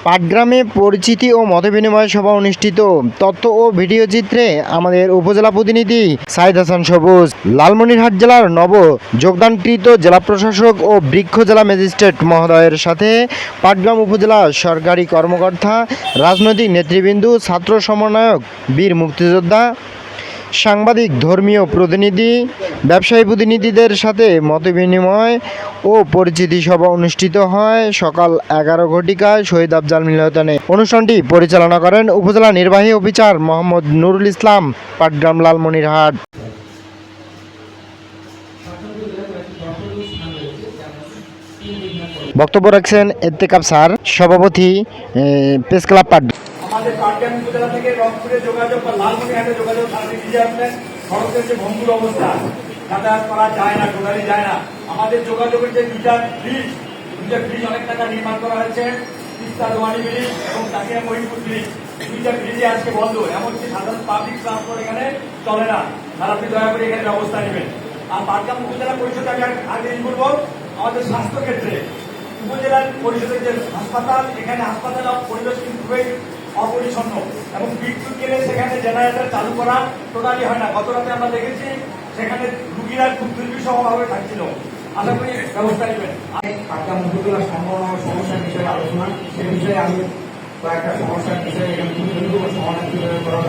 পাটগ্রামে পরিচিতি ও মতবিনিময় সভা অনুষ্ঠিত। তথ্য ও ভিডিও চিত্রে আমাদের উপজেলা প্রতিনিধি সাইদ হাসান সবুজ। লালমনিরহাট জেলার নব যোগদানকৃত জেলা প্রশাসক ও বৃক্ষ জেলা ম্যাজিস্ট্রেট মহোদয়ের সাথে পাটগ্রাম উপজেলা সরকারি কর্মকর্তা, রাজনৈতিক নেতৃবৃন্দ, ছাত্র সমন্বয়ক, বীর মুক্তিযোদ্ধা, সাংবাদিক, ধর্মীয় প্রতিনিধি, ব্যবসায়ী প্রতিনিধিদের সাথে মতবিনিময় ও পরিচিতি সভা অনুষ্ঠিত হয় সকাল 11 ঘটিকায় শহীদ আফজাল মিলনায়তনে। অনুষ্ঠানটি পরিচালনা করেন উপজেলা নির্বাহী অফিসার মোহাম্মদ নুরুল ইসলাম, পাটগ্রাম, লালমনিরহাট। বক্তব্য রাখছেন ইত্তেকাব স্যার, সভাপতি, প্রেস ক্লাব পাটগ্রাম। আমাদের পাটগ্রাম উপজেলা থেকে রংপুরে যোগাযোগ বা লালমনিরহাটে যোগাযোগ সড়কের যে ভঙ্গুর অবস্থা, যাতায়াত করা যায় না, টোটালি যায় না। আমাদের যোগাযোগের যে দুইটা ব্রিজ অনেক টাকা নির্মাণ করা হয়েছে, তিস্তা দোয়ানি ব্রিজ এবং টাকিয়া মহিপুর ব্রিজ, দুইটা ব্রিজে আজকে বন্ধ। এমনকি সাধারণ পাবলিক ট্রান্সপোর্ট এখানে চলে না। তারা আপনি দয়া করে এখানে ব্যবস্থা নেবেন। আর পাটগ্রাম উপজেলা পরিষদ আগে বলব, আমাদের স্বাস্থ্য ক্ষেত্রে উপজেলা পরিষদের যে হাসপাতাল, এখানে হাসপাতাল পরিবেশ কিন্তু খুবই অপরিচ্ছন্ন এবং বিদ্যুৎ গেলে সেখানে জেনারেটর চালু করা টোটালি হয় না। গত রাতে আমরা দেখেছি সেখানে রুগীরা খুব দুর্বিষহভাবে থাকছিল। আশা করি ব্যবস্থা নেবেন। পাটগ্রাম উপজেলার সম্ভাবনা সমস্যার বিষয়ে আলোচনা, সে বিষয়ে আমি কয়েকটা সমস্যার বিষয়ে এখানে সমাধান কিভাবে করা